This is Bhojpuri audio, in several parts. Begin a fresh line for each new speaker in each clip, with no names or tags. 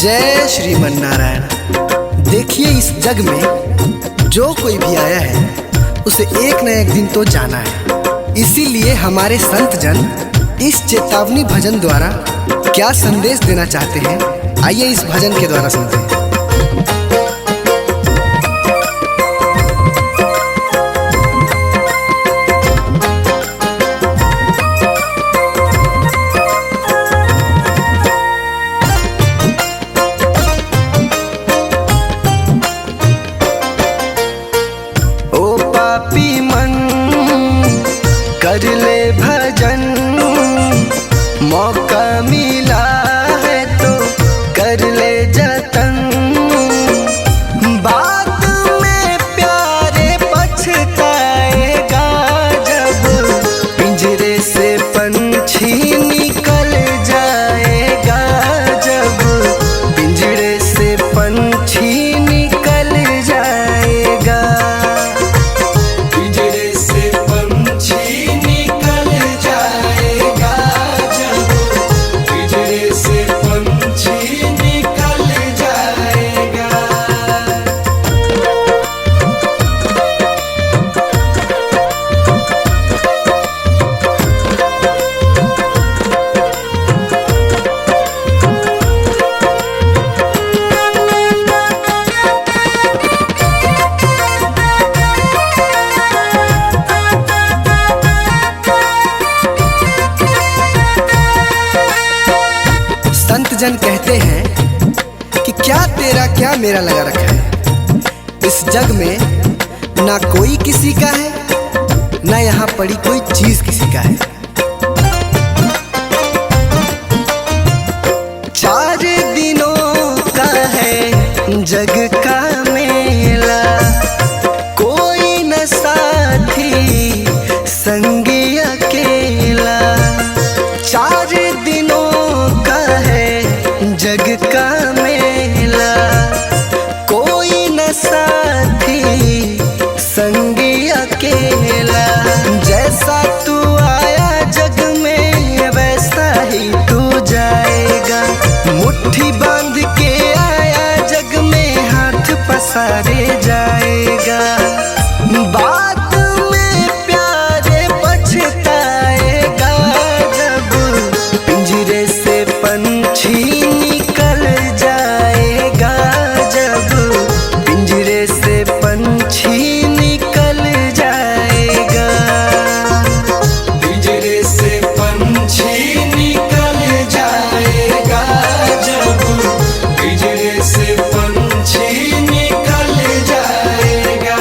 जय श्रीमन नारायण। देखिए, इस जग में जो कोई भी आया है उसे एक न एक दिन तो जाना है। इसीलिए हमारे संत जन इस चेतावनी भजन द्वारा क्या संदेश देना चाहते हैं, आइए इस भजन के द्वारा सुनते हैं।
पापी मन कर ले भजन, मौका मिला है तो कर ले जतन। बाद में प्यारे पछताएगा जब पिंजरे से पंछी निकल जाएगा, जब पिंजरे से पंछी निकल जाएगा।
संत जन कहते हैं कि क्या तेरा क्या मेरा लगा रखा है। इस जग में ना कोई किसी का है, ना यहाँ पड़ी कोई चीज किसी का है।
4 दिनों का है जग का मेला, कोई न साथी संगी अकेला। 4 दिनों का है जग का मेला, कोई न साथी संगी अकेला। जैसा तू आया जग में वैसा ही तू जाएगा, मुट्ठी बांध के आया जग में हाथ पसारे जाएगा। बाद में प्यारे पछताएगा जब पिंजरे से पंछी निकल जाएगा, जब पिंजरे से पंछी निकल जाएगा। पिंजरे से पंछी निकल जाएगा, जब पिंजरे से पंछी निकल जाएगा।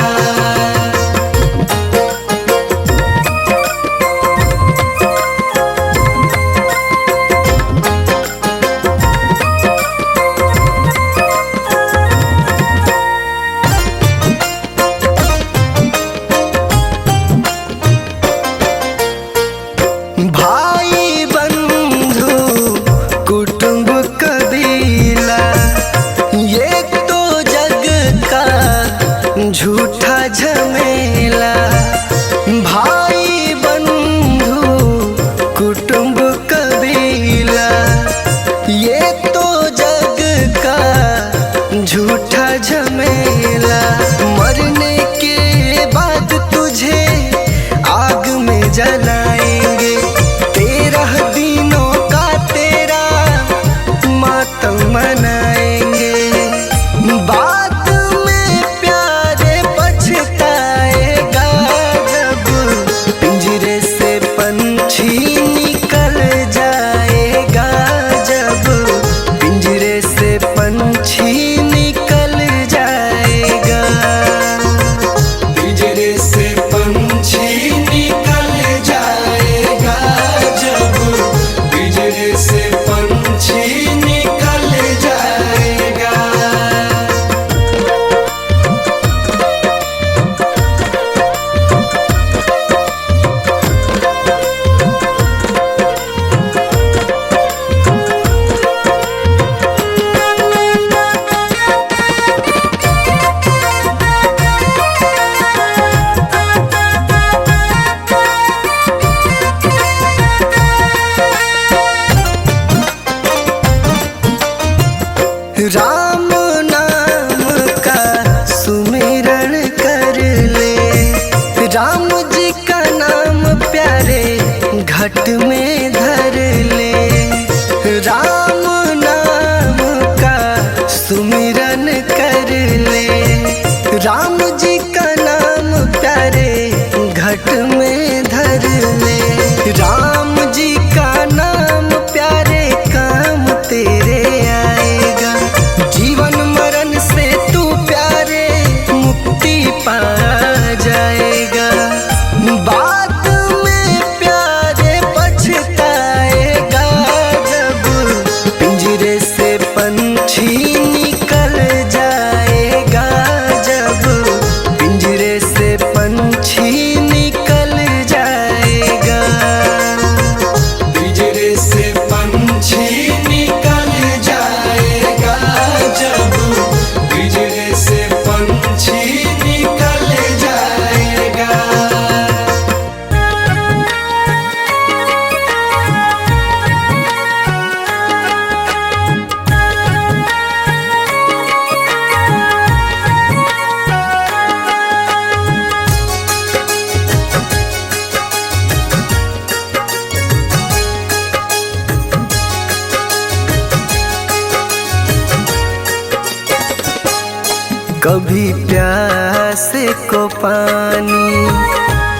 कभी प्यासे को पानी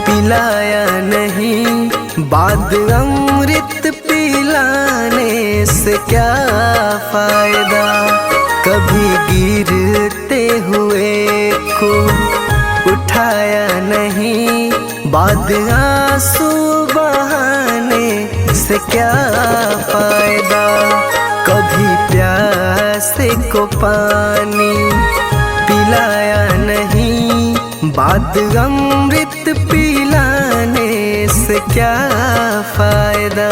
पिलाया नहीं, बाद अमृत पिलाने से क्या फायदा। कभी गिरते हुए को उठाया नहीं, बाद आंसू बहाने से क्या फायदा। कभी प्यासे को पानी पिलाया नहीं, बाद अमृत पिलाने से क्या फायदा।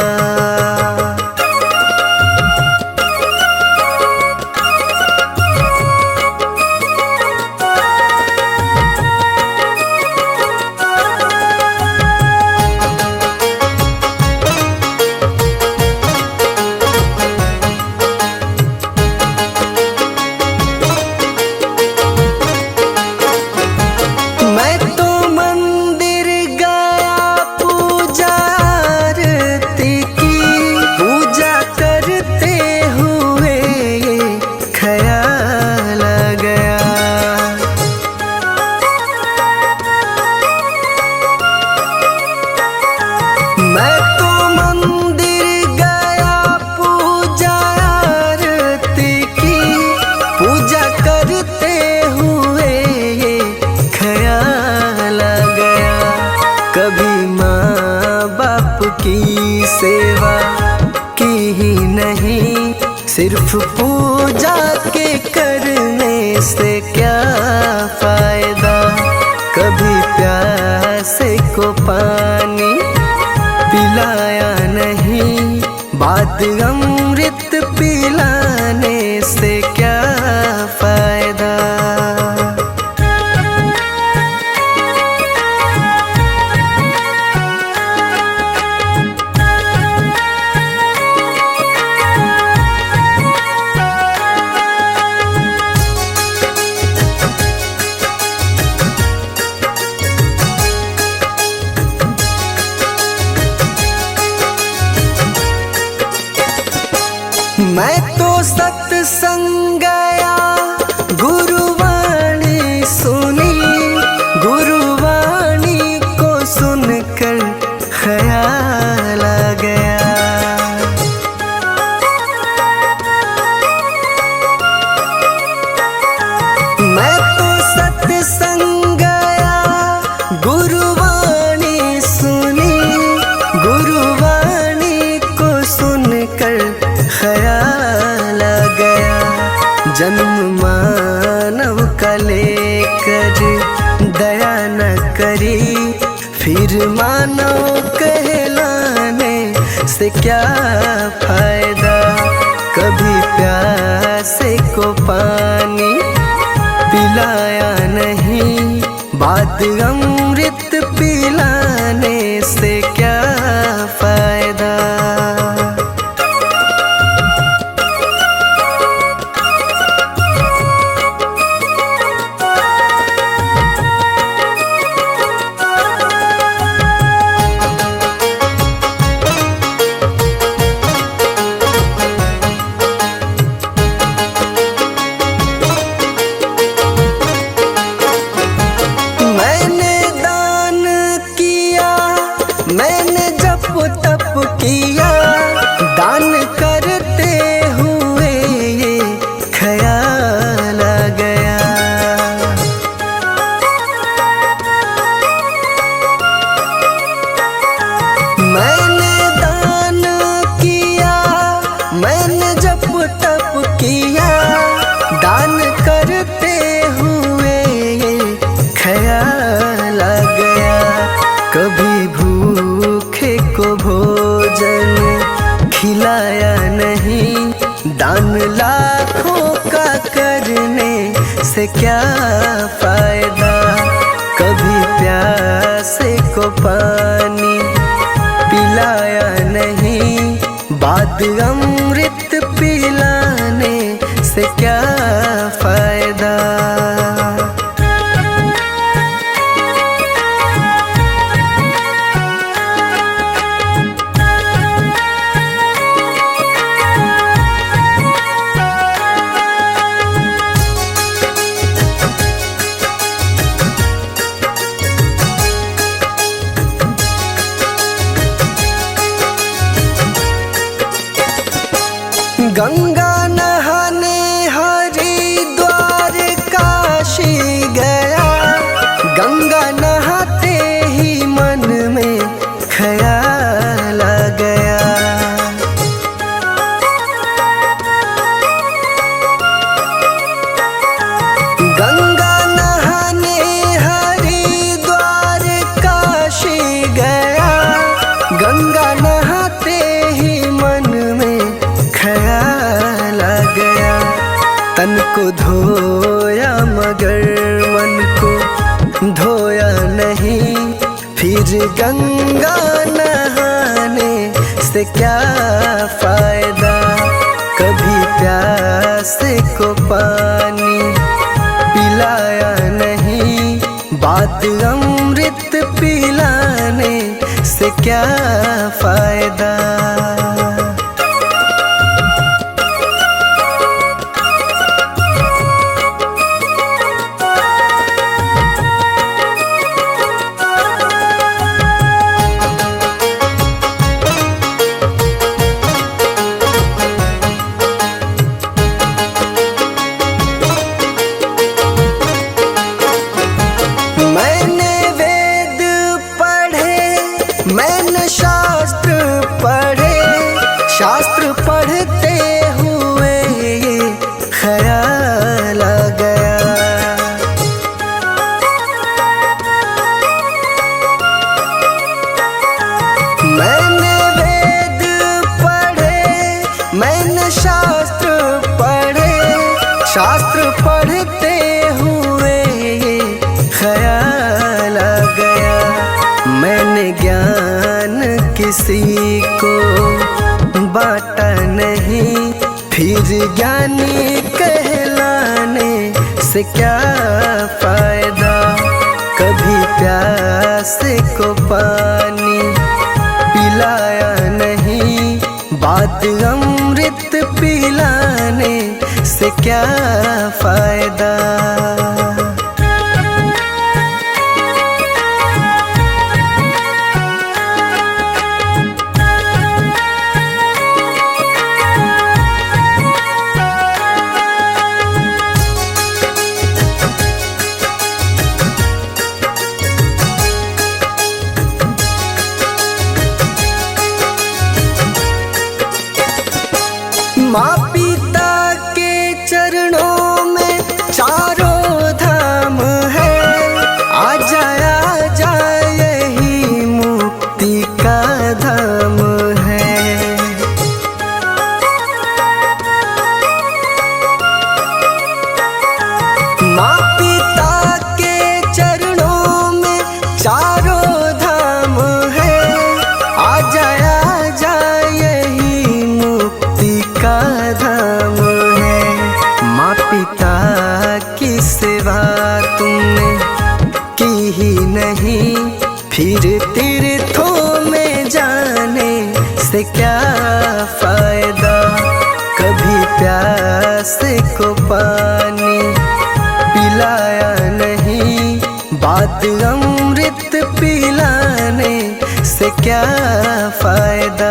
कभी माँ बाप की सेवा की ही नहीं, सिर्फ पूजा के करने से क्या फायदा। कभी प्यासे को पानी पिलाया नहीं, बाद अमृत पिलाने से क्या फायदा। मैं तो सत्संग गया, गुरुवाणी सुनी, गुरुवाणी को सुनकर ख्याल आ गया। मैं तो सत्संग गया, गुरुवाणी सुनी, गुरुवाणी को सुनकर ख्याल आ गया। जन्म मानव का लेकर दया न करी, फिर मानव कहलाने से क्या फायदा। कभी प्यासे को पानी पिलाया नहीं, बाद अमृत पिलाने से क्या फायदा। मैंने जप तप किया, दान करते हुए ये ख्याल आ गया। मैंने दान किया, मैंने जप तप किया, दान करते हुए ये ख्याल आ गया। कभी भूखे को भोजन खिलाया नहीं, दान लाखों का करने से क्या फायदा। कभी प्यासे को पानी पिलाया नहीं, बाद अमृत पिलाने से क्या फायदा। गंगा नहाने हरिद्वार काशी गया, गंगा नहाते ही मन में ख्याल आ गया। गंगा नहाने हरिद्वार काशी गया, गंगा नहाते ही मन में ख्याल आ गया। तन को धोया मगर मन को धोया नहीं, फिर गंगा नहाने से क्या फायदा। कभी प्यास को पानी पिलाया नहीं, बात अमृत पिलाने से क्या फायदा। मैंने वेद पढ़े, मैंने शास्त्र पढ़े, शास्त्र पढ़ते हुए ये ख्याल आ गया। मैंने वेद पढ़े, मैंने शास्त्र पढ़े, शास्त्र पढ़ते हुए ये ख्याल आ गया। मैंने ज्ञान किसी को बांटा नहीं, फिर ज्ञानी कहलाने से क्या फायदा। कभी प्यास को पानी पिलाया नहीं, बात अमृत पिलाने से क्या फायदा। माँ पिता के चरणों में चारों धाम है, आजा आजा यही मुक्ति का धाम है। माँ पिता के चरणों में चारों धाम है, आजा आजा यही मुक्ति का धाम है। माँ पिता की सेवा तुमने की ही नहीं, फिर तीर्थों में जाने से क्या फायदा। कभी प्यास को पानी पिलाया नहीं, बात अमृत पिलाने से क्या फायदा।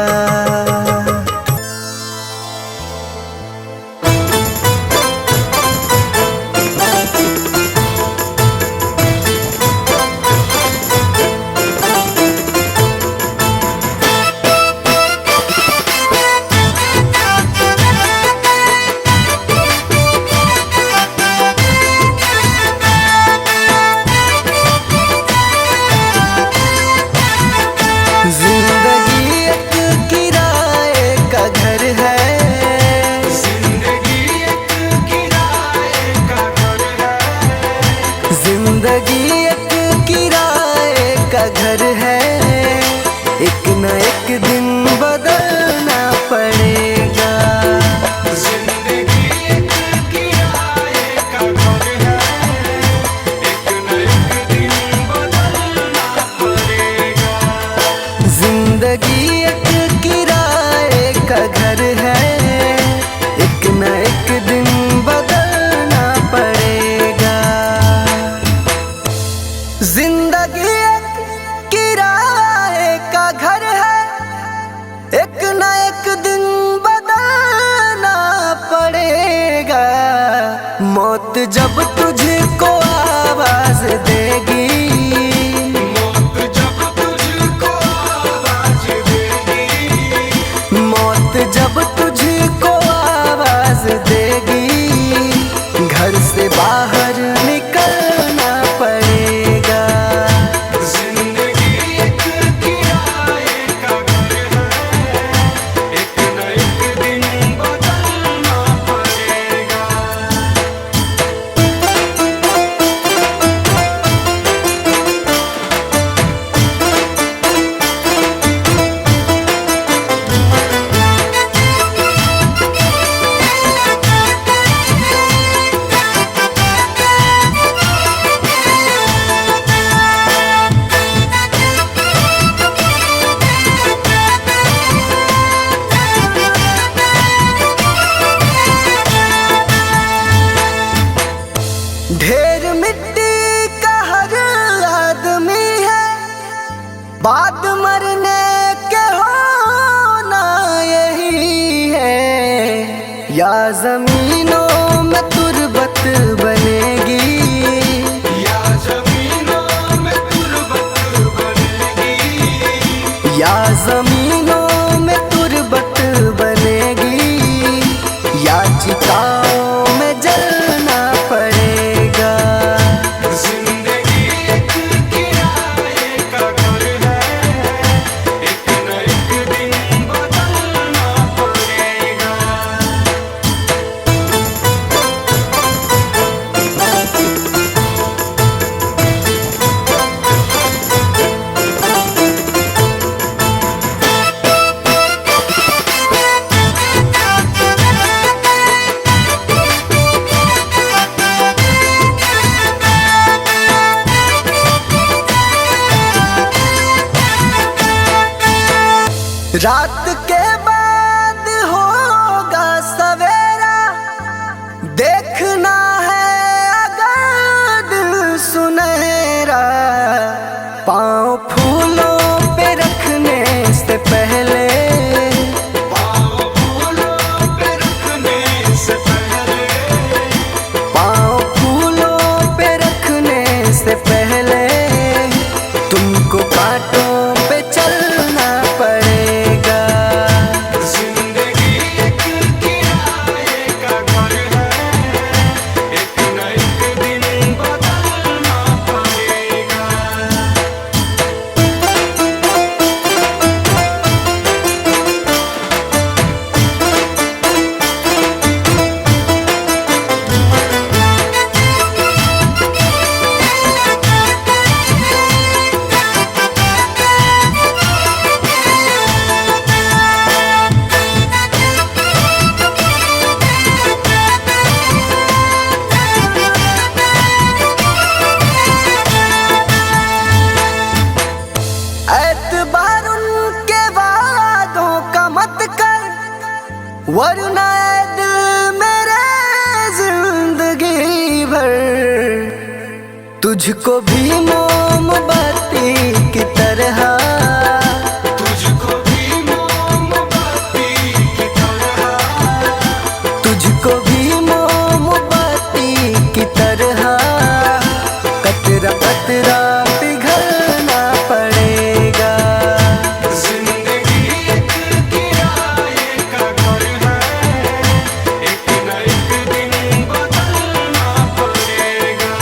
जिंदगी मौत जब तुझको आवाज देगी,
मौत जब तुझको आवाज देगी,
मौत जब तुझको आवाज देगी, घर से बाहर निकलना पड़ेगा।
जिंदगी एक किराए का घर है, एक न एक दिन बदलना पड़ेगा।
ढेर मिट्टी का हर आदमी है, बाद मरने के होना यही है। या जमीनों में तुरबत बनेगी,
या जमीनों में तुरबत बनेगी,
या जमीनों में तुरबत बनेगी, या चिताओं में जलना पड़ेगा।
जिंदगी एक किराए का घर है, एक न एक दिन बदलना पड़ेगा।
रात के बाद होगा सवेरा, देखना है अगर दिल सुनहरा। पाँव फूलों पे रखने से पहले,
पाँव फूलों पे रखने से पहले,
पाँव फूलों पे रखने से पहले, तुमको कांटों पे चलना पड़ेगा।
जिंदगी एक किराए का घर है, एक न एक दिन बदलना पड़ेगा।
एतबार उनके वादों का मत कर, वरना ऐ दिल मेरे जिंदगी भर तुझको भी मोमबत्ती की तरह,
तुझको भी मोमबत्ती की तरह,
तुझको भी मोमबत्ती की तरह, कतरा कतरा पिघलना पड़ेगा।
जिंदगी एक किराए का घर है, एक न एक दिन बदलना पड़ेगा।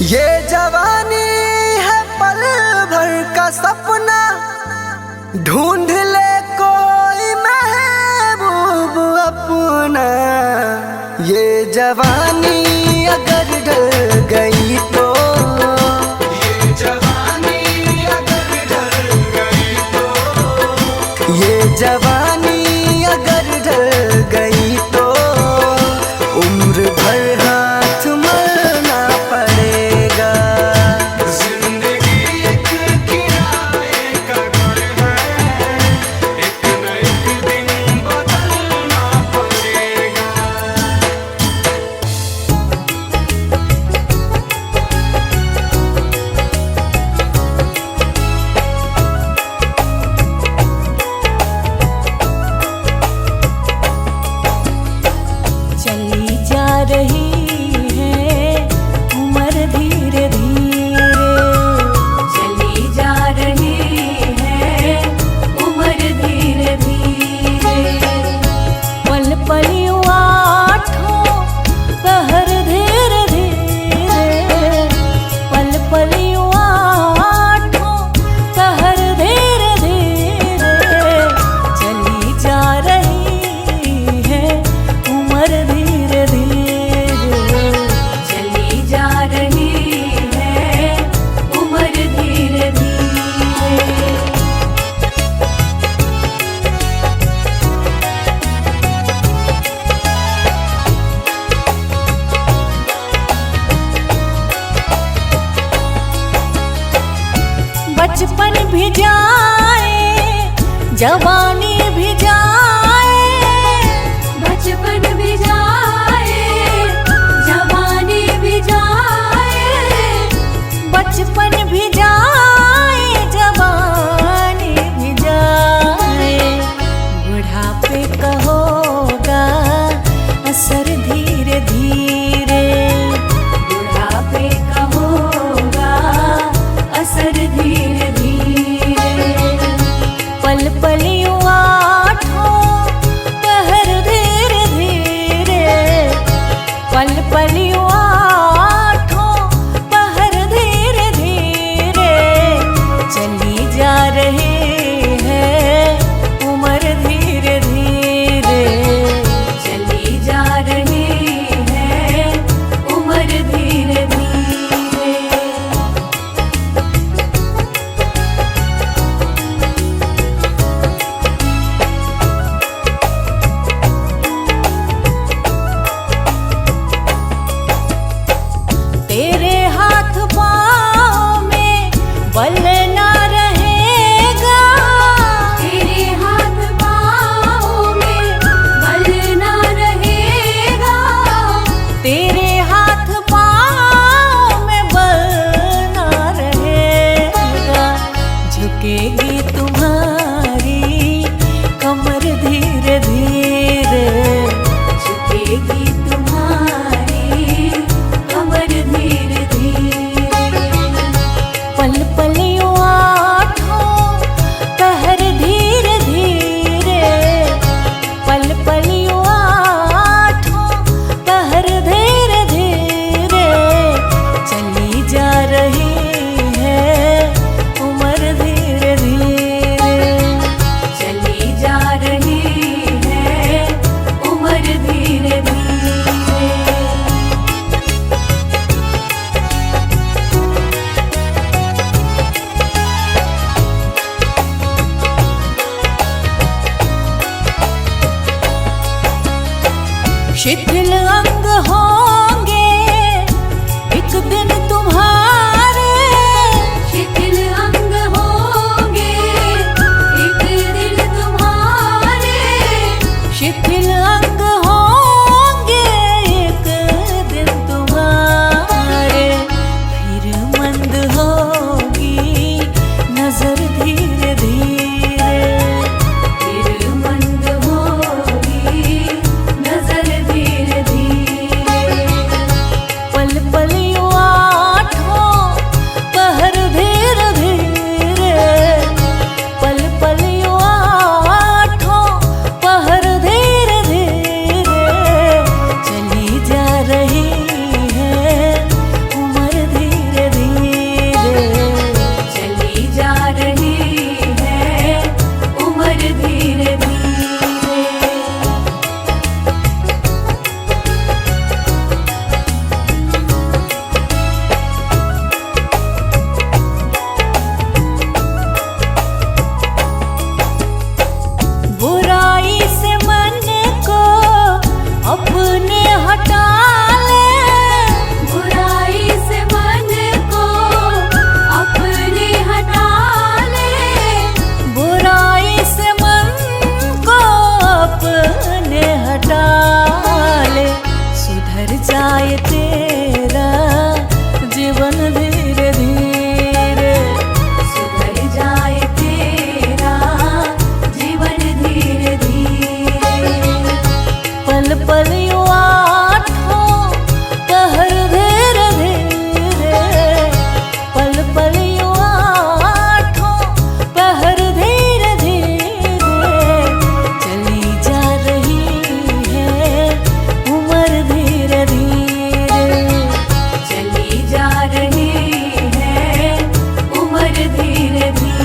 ये जवानी है पल भर का सपना, ढूंढ ले कोई महबूब अपना। ये जवानी अगर ढल गई तो,
ये जवानी अगर ढल गई तो,
ये जवानी अगर ढल गई तो, उम्र भर हाथ मलना पड़ेगा।
जिंदगी
भी जाए, जवानी भी जाए,
बचपन भी जाए, जवानी भी जाए,
बचपन भी जाए, जवानी भी जाए। बुढ़ापे का होगा असर धीरे धीरे,
बुढ़ापे का होगा असर धीरे धीरे।
पल पल यूं आठों पहर धीरे धीरे, पल पल यूं आठों पहर धीरे धीरे। चली जा रही है उम्र धीरे धीरे,
चली जा रही है उम्र धीरे धीरे।
तेरे हाथ पाँव में बल ना रहेगा,
तेरे हाथ पाँव में बल ना रहेगा,
तेरे हाथ पाँव में बल ना रहेगा। झुकेगी तुम्हारी कमर धीरे धीरे,
झुकेगी तुम्हारी कमर धीरे धीरे।
पल पल यूं आठों पहर धीरे धीरे, पल पल यूं आठों पहर धीरे धीरे। चली जा रही है उम्र धीरे धीरे,
चली जा रही है उम्र धीरे धीरे।
शिथिल अंग होंगे एक दिन तुम्हारे,
शिथिल अंग होंगे एक दिन तुम्हारे,
शिथिल अंग होंगे एक दिन तुम्हारे। फिर मंद होगी नजर धीरे धीरे,
फिर मंद होगी नजर धीरे धीरे।
पल पल यूं आठों पहर धीरे धीरे, पल पल यूं आठों पहर धीरे धीरे। चली जा रही है उम्र धीरे धीरे,
चली जा रही है उम्र धीरे धीरे।
बुराई से मन को अपने हटा ले,
बुराई से मन को अपने हटा ले,
बुराई से मन को अपने हटा ले। सुधर जाए तेरा जीवन धीरे धीरे,
सुधर जाए तेरा जीवन धीरे धीरे।
पल पल यूं आठों पहर धीरे धीरे, पल पल यूं आठों पहर धीरे धीरे। चली जा रही है उम्र धीरे धीरे,
चली जा रही है उम्र धीरे धीरे।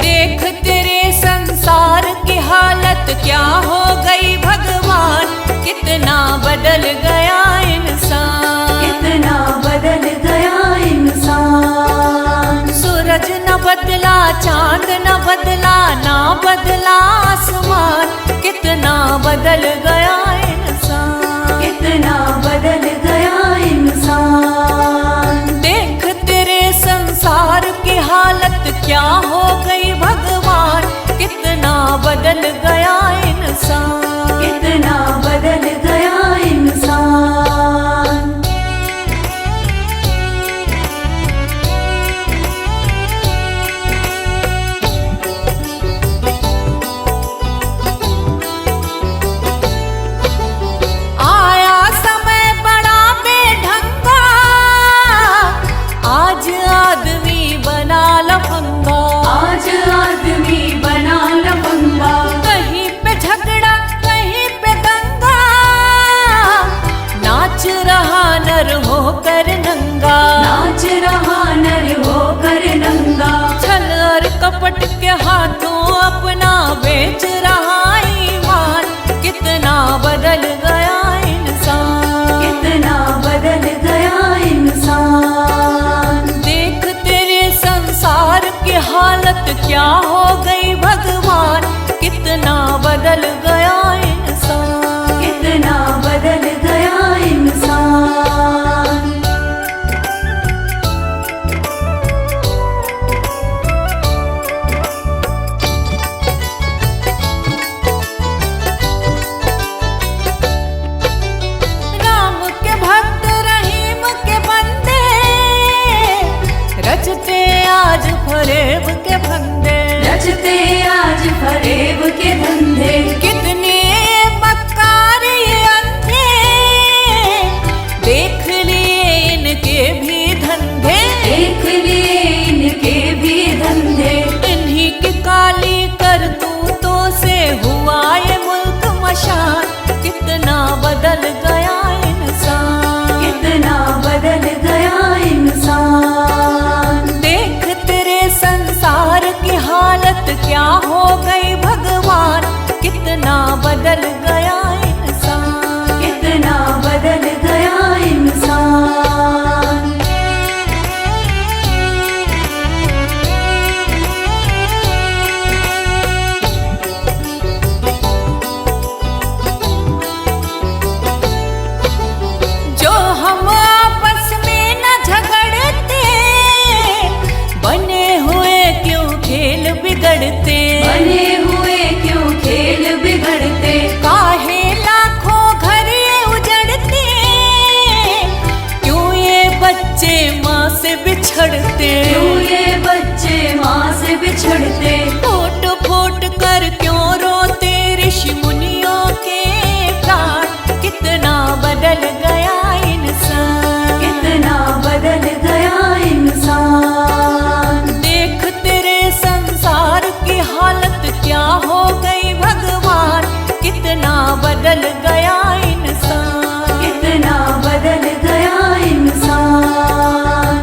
देख तेरे संसार की हालत क्या हो गई भगवान, कितना बदल गया इंसान,
कितना बदल गया इंसान।
सूरज न बदला चांद न बदला ना बदला आसमान, कितना बदल गया इंसान,
कितना बदल गया इंसान।
देख तेरे संसार की हालत क्या हो गई भगवान, कितना बदल गया इंसान,
कितना बदल गया इंसान।
आया समय बड़ा बेढंगा, आज आदमी बना लफंगा,
आज आदमी बना लफंगा।
कहीं पे झगड़ा कहीं पे दंगा, नाच रहा नर होकर नंगा,
नाच रहा नर होकर नंगा।
छल और कपट के हाथों अपना बेच रहा ईमान, कितना बदल गया इंसान,
कितना बदल गया इंसान।
देख तेरे संसार की हालत क्या हो गई भगवान, कितना बदल गया इंसान,
कितना बदल गया इंसान।
राम के भक्त रहीम के बंदे, रचते आज फरेब के फंदे,
रचते आज फरेब के धंधे।
कितने मक्कार ये अंधे, देख लिए इनके भी धंधे,
देख लिए इनके भी धंधे।
इन्हीं की काली करतूतों से हुआ ये मुल्क मशान, कितना बदल गया इंसान,
कितना बदल गया इंसान।
देख तेरे संसार की हालत क्या हो गई भगवान, कितना बदल गया इंसान,
कितना बदल गया इंसान।
जो हम आपस में न झगड़ते, बने हुए क्यों खेल बिगड़ते,
बने हुए क्यों खेल बिगड़ते।
काहे लाखों घर ये उजड़ते, क्यों ये बच्चे माँ से बिछड़ते,
क्यों ये बच्चे माँ से बिछड़ते।
फूट फूट कर क्यों रोते ऋषि मुनियों के प्राण, कितना बदल गया इंसान,
कितना बदल गया इंसान।
देख तेरे संसार की हालत क्या हो गई भगवान, कितना बदल गया इंसान,
कितना बदल गया इंसान।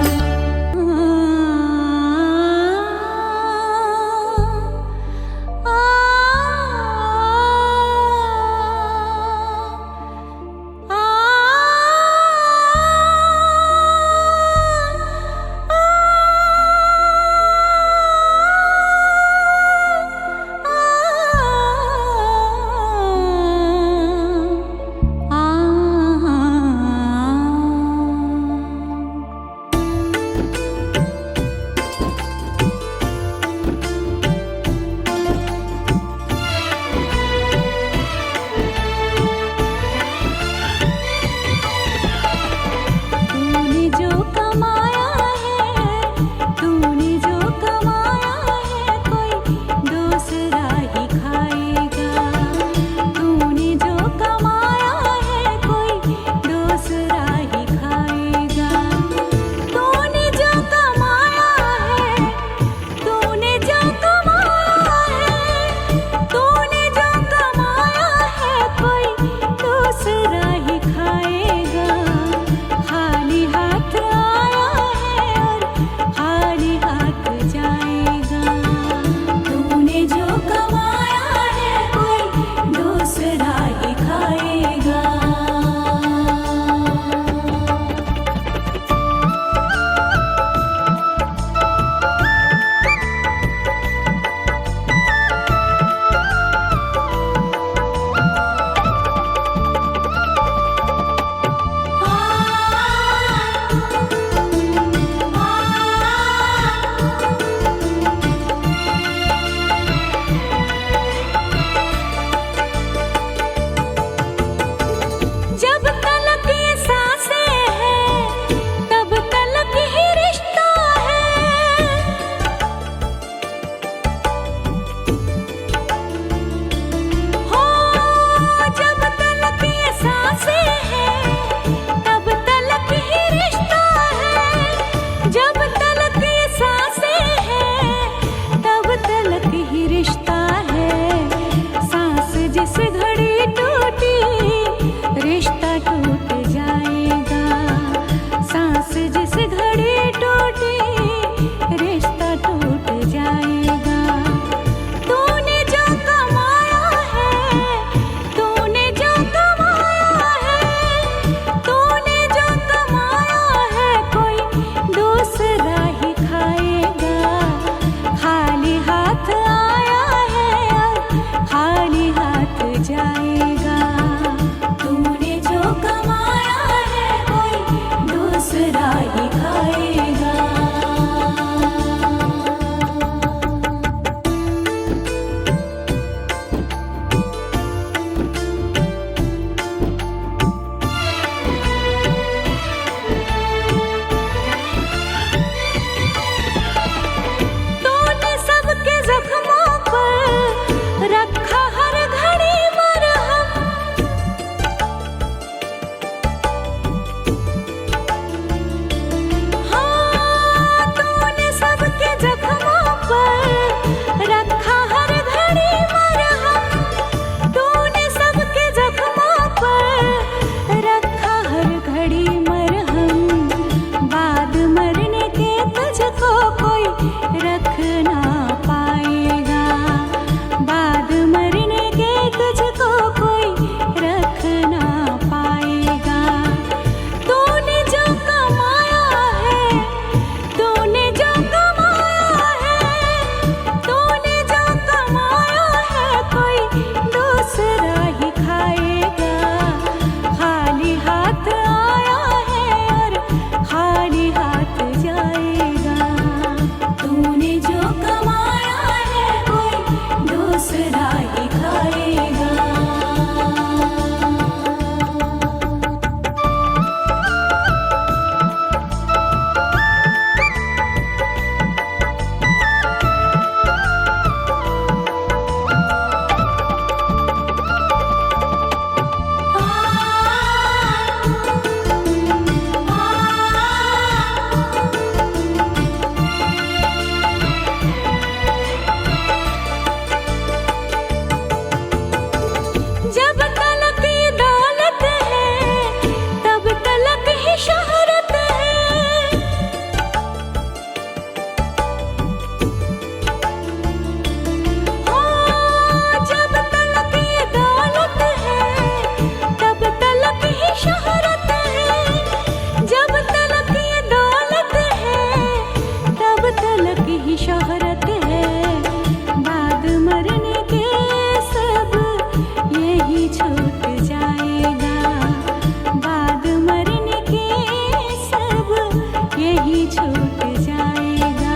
लौट जाएगा।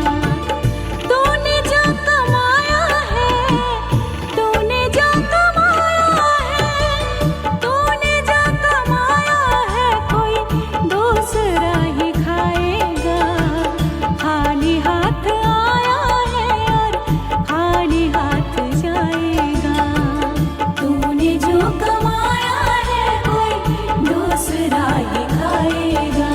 तूने जो कमाया है, तूने जो कमाया है, तूने जो कमाया है, कोई दूसरा ही खाएगा। खाली हाथ आया है और खाली हाथ जाएगा। तूने जो कमाया है, कोई दूसरा ही खाएगा।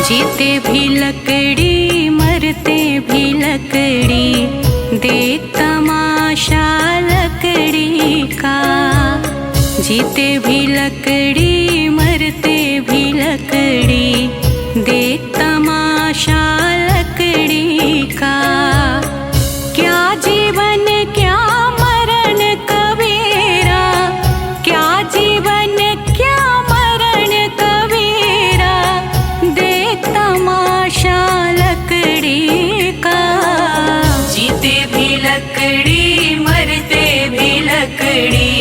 जीते भी लकड़ी मरते भी लकड़ी, देख तमाशा लकड़ी का। जीते भी लकड़ी मरते भी लकड़ी, देख तमाशा लकड़ी का। क्या जीवन क्या मरण कबीरा, क्या जीवन क्या मरण कबीरा, देख तमाशा लकड़ी का। जीते भी लकड़ी मरते भी लकड़ी,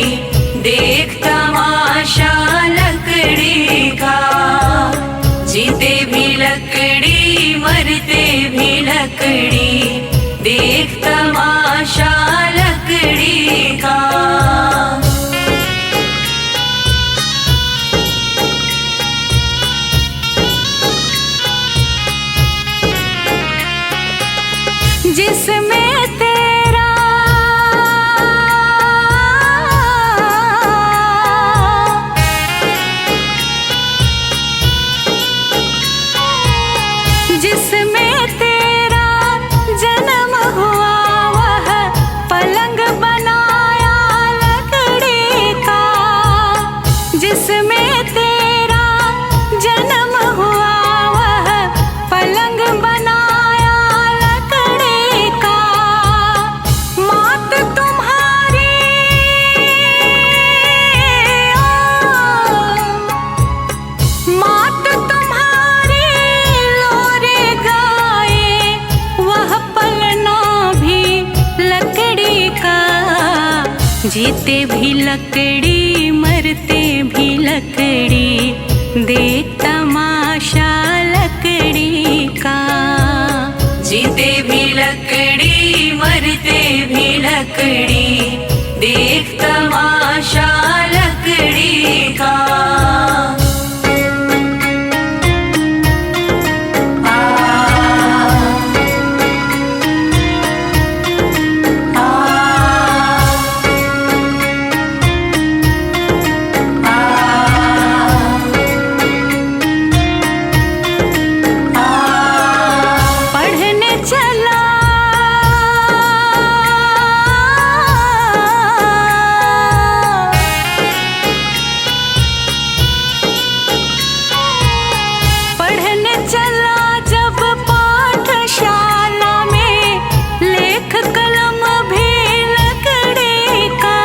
देख तमाशा लकड़ी का। जीते भी लकड़ी मरते भी लकड़ी, देख तमाशा लकड़ी का। जिसमें तेरा जिसमें तेरा जन्म हुआ, वह पलंग बनाया लकड़ी का। जिसमें तेरा जन्म हुआ, वह पलंग बनाया लकड़ी का। मात तुम्हारी मात तुम्हारी लोरे गाए, वह पलना भी लकड़ी का। जीते भी लकड़ी मरते भी लकड़ी, देख तमाशा लकड़ी का। जीते भी लकड़ी मरते भी लकड़ी, देख तमाशा लकड़ी का। पढ़ने चला पढ़ने चला जब पाठशाला में, लेख कलम भी लकड़ी का।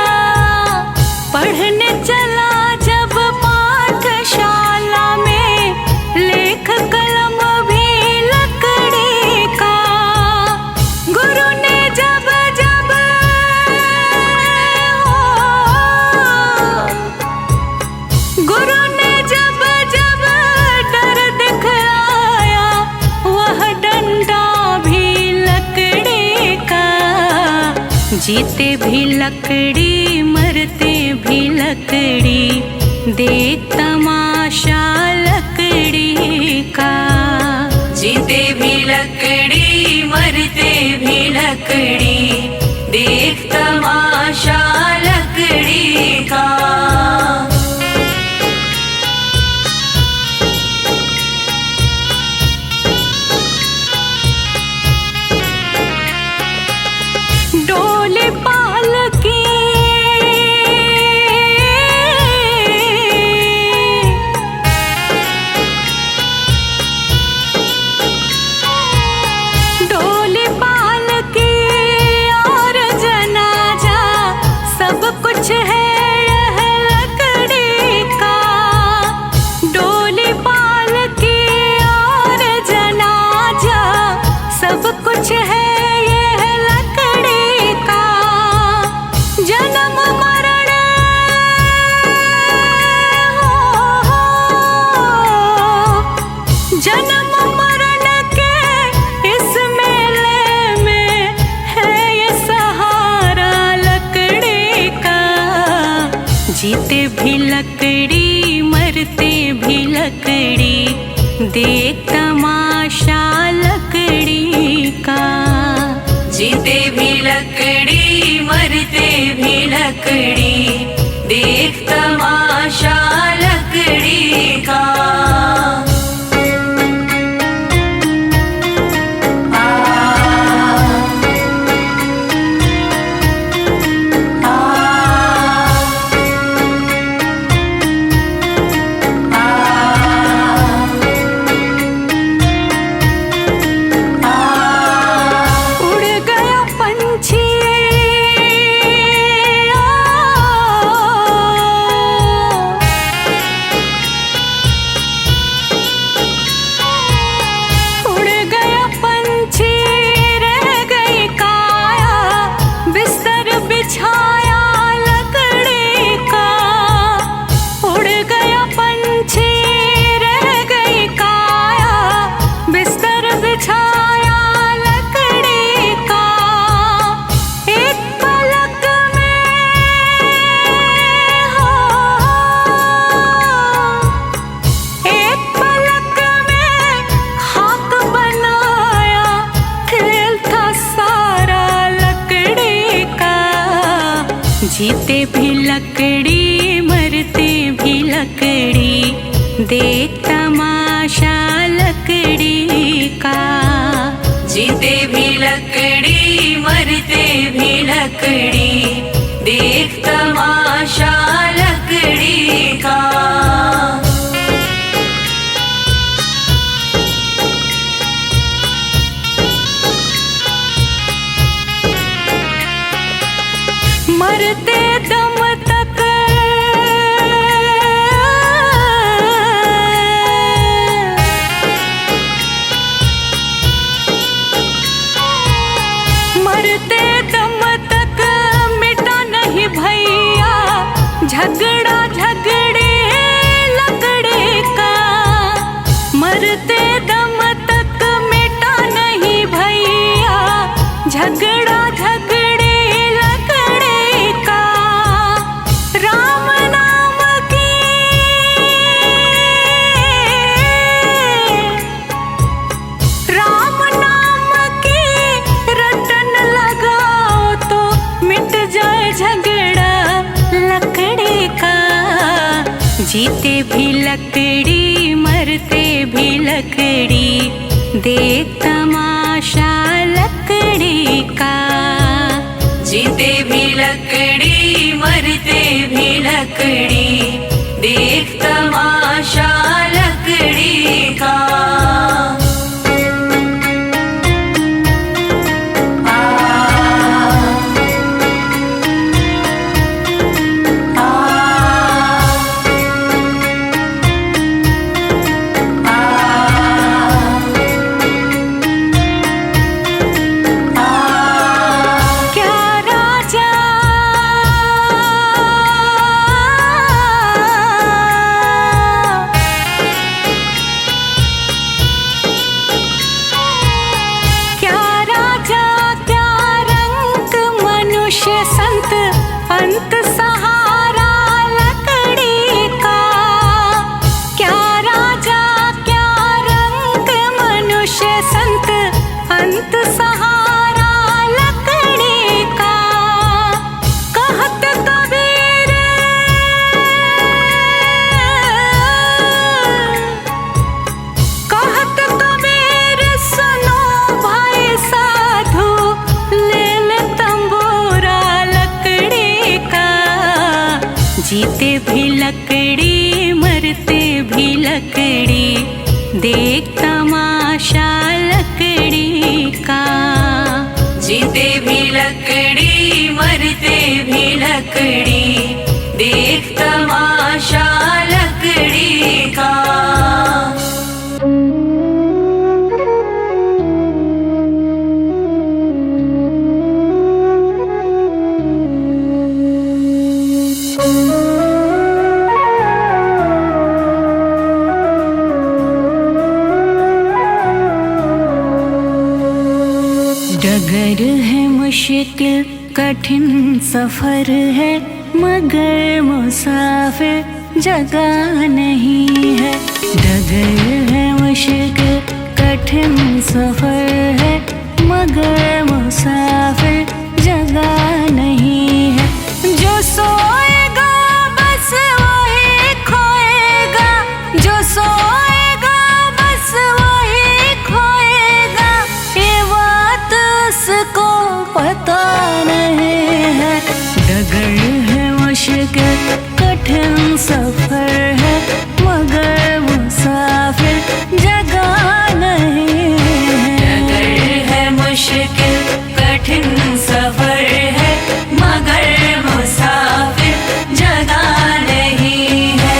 पढ़ने चला जब पाठशाला में, लेख कलम भी लकड़ी का। गुरु ने जब जब गुरु ने जब जब डर दिखलाया, वह डंडा भी लकड़ी का। जीते भी लकड़ी मरते भी लकड़ी, देख तमाशा लकड़ी का। जीते भी लकड़ी मरते भी लकड़ी, देख तमाशा लकड़ी का। डोली पालकी डोली पालकी और जनाजा, सब कुछ है यह लकड़ी का। डोली पालकी और जनाजा, सब कुछ है यह लकड़ी का। जन्म मरण जन्म मरण के इस मेले में है ये सहारा लकड़ी का। जीते भी लकड़ी मरते भी लकड़ी, देख तमाशा लकड़ी का। जीते भी लकड़ी मरते भी लकड़ी, देख तमाशा लकड़ी का। लकड़ी मरते भी लकड़ी, देख तमाशा लकड़ी का। जीते भी लकड़ी मरते भी लकड़ी, देख तमाशा लकड़ी का। मरते दम तक मरते दम तक मिटा नहीं भैया झगड़ा झगड़े लकड़े का। मरते दम तक मिटा नहीं भैया झगड़ा झगड़े लकड़े का। राम नाम की राम नाम की रटन लगाओ तो मिट जाए झगड़ा लकड़ी का। जीते भी लकड़ी मरते भी लकड़ी, देख तमाशा लकड़ी का। जीते भी लकड़ी मरते भी लकड़ी, देख तमाशा लकड़ी का। अंत सहारा लकड़ी का। क्या राजा क्या रंग मनुष्य संत, अंत सहारा लकड़ी का। कहत कबीर कहत कबीर सुनो भाई साधु, ले ले तंबूरा लकड़ी का। जीते भी लकड़ी मरते भी लकड़ी, देख तमाशा लकड़ी का। जीते भी लकड़ी मरते भी लकड़ी, देख तमाशा लकड़ी का। डगर है मुश्किल कठिन सफर है, मगर मुसाफिर जगह नहीं है। डगर है मुश्किल कठिन सफर है, मगर मुसाफिर जगह नहीं है। जो सोएगा बस वही खोएगा, जो सोएगा बस वही खोएगा, ये बात उसको पता नहीं है। डगर है मुश्किल कठिन सफर है, मगर मुसाफिर जगह नहीं है। डगर है मुश्किल कठिन सफर है, मगर मुसाफिर जगह नहीं है।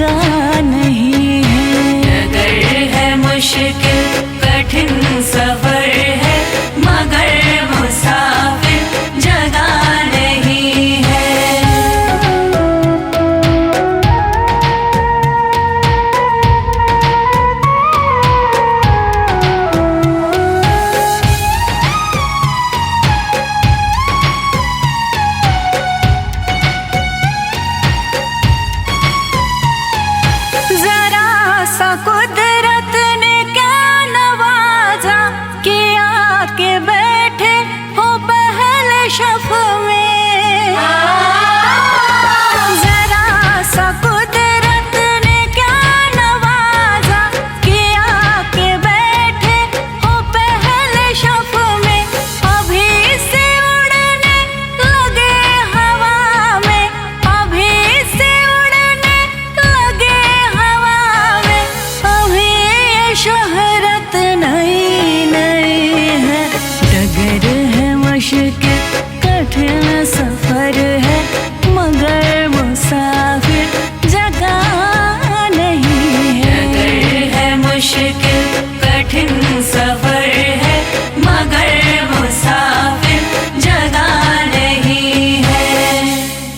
लगा